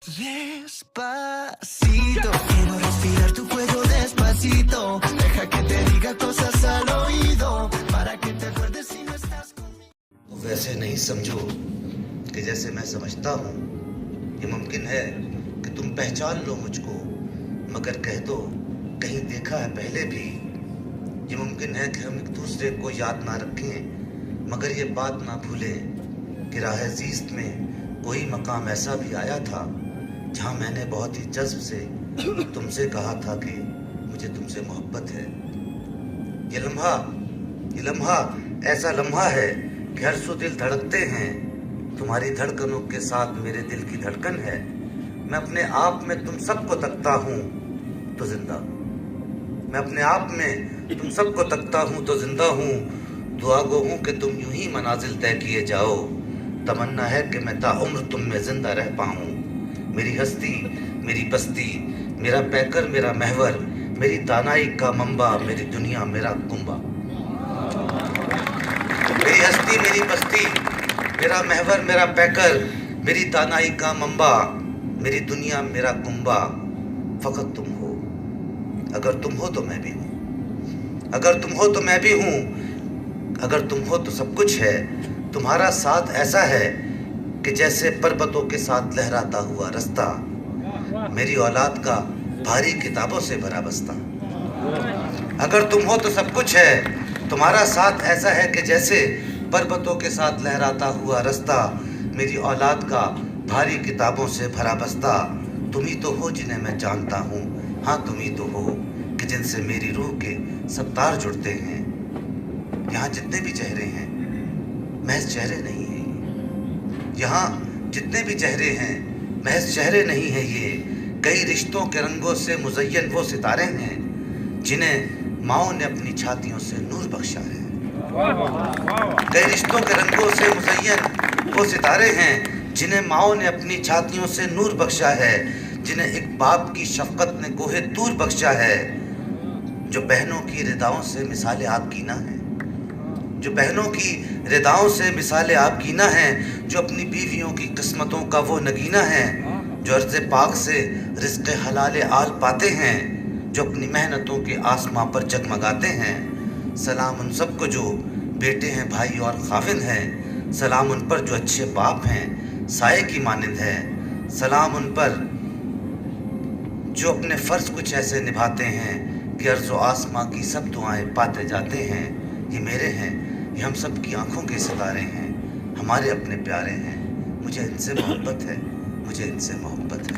Despacito, quiero respirar tu cuello despacito. Deja que te diga cosas al oído para que te acuerdes si no estás conmigo. वैसे नहीं समझो कि जैसे मैं समझता हूँ। ये मुमकिन है कि तुम पहचान लो मुझको, मगर कह दो कहीं देखा है पहले भी। ये मुमकिन है कि हम एक दूसरे को याद ना रखें, मगर ये बात ना भूलें कि राह ज़ीस्त में कोई मकाम ऐसा भी आया था जहाँ मैंने बहुत ही जज्ब से तुमसे कहा था कि मुझे तुमसे मोहब्बत है। ये लम्हा ऐसा लम्हा है कि हर सौ दिल धड़कते हैं। तुम्हारी धड़कनों के साथ मेरे दिल की धड़कन है। मैं अपने आप में तुम सबको तकता हूँ तो जिंदा हूँ। मैं अपने आप में तुम सबको तकता हूँ तो जिंदा हूँ। दुआ गो हूँ कि तुम यूं ही मनाजिल तय किए जाओ। तमन्ना है कि मैं ताउम्र तुम में जिंदा रह पाऊँ। मेरी हस्ती मेरी बस्ती, मेरा पैकर मेरा महवर, मेरी दानाई का मंबा, मेरी दुनिया मेरा कुंबा। मेरी हस्ती मेरी बस्ती, मेरा महवर मेरा पैकर, मेरी दानाई का मंबा, मेरी दुनिया मेरा कुंबा। फकत तुम हो, अगर तुम हो तो मैं भी हूँ। अगर तुम हो तो मैं भी हूँ। अगर तुम हो तो सब कुछ है। तुम्हारा साथ ऐसा है कि जैसे पर्वतों के साथ लहराता हुआ रास्ता, मेरी औलाद का भारी किताबों से भरा बस्ता। अगर तुम हो तो सब कुछ है। तुम्हारा साथ ऐसा है कि जैसे पर्वतों के साथ लहराता हुआ रास्ता, मेरी औलाद का भारी किताबों से भरा बस्ता। तुम ही तो हो जिन्हें मैं जानता हूँ। हाँ तुम ही तो हो कि जिनसे मेरी रूह के सब तार जुड़ते हैं। यहाँ जितने भी चेहरे हैं महज चेहरे नहीं हैं। यहाँ जितने भी चेहरे हैं महज चेहरे नहीं हैं। ये कई रिश्तों के रंगों से मुज़य्यन वो सितारे हैं जिन्हें माओ ने अपनी छातियों से नूर बख्शा है। कई रिश्तों के रंगों से मुज़य्यन वो सितारे हैं जिन्हें माओ ने अपनी छातियों से नूर बख्शा है। जिन्हें एक बाप की शफकत ने कोहे दूर बख्शा है। जो बहनों की रिदाओं से मिसाले आपगीना है। जो बहनों की रिदाओं से मिसाले आपगीना हैं। जो अपनी बीवियों की किस्मतों का वो नगीना है। जो अर्ज़ पाक से रिज़्क़ हलाल आल पाते हैं। जो अपनी मेहनतों के आसमां पर जगमगाते हैं। सलाम उन सबको जो बेटे हैं भाई और खाविंद हैं। सलाम उन पर जो अच्छे बाप हैं साए की मानिंद है। सलाम उन पर जो अपने फ़र्ज़ कुछ ऐसे निभाते हैं कि अर्ज़ व आसमां की सब दुआएं पाते जाते हैं। ये मेरे हैं, ये हम सब की आंखों के सितारे हैं, हमारे अपने प्यारे हैं। मुझे इनसे मोहब्बत है, मुझे इनसे मोहब्बत है।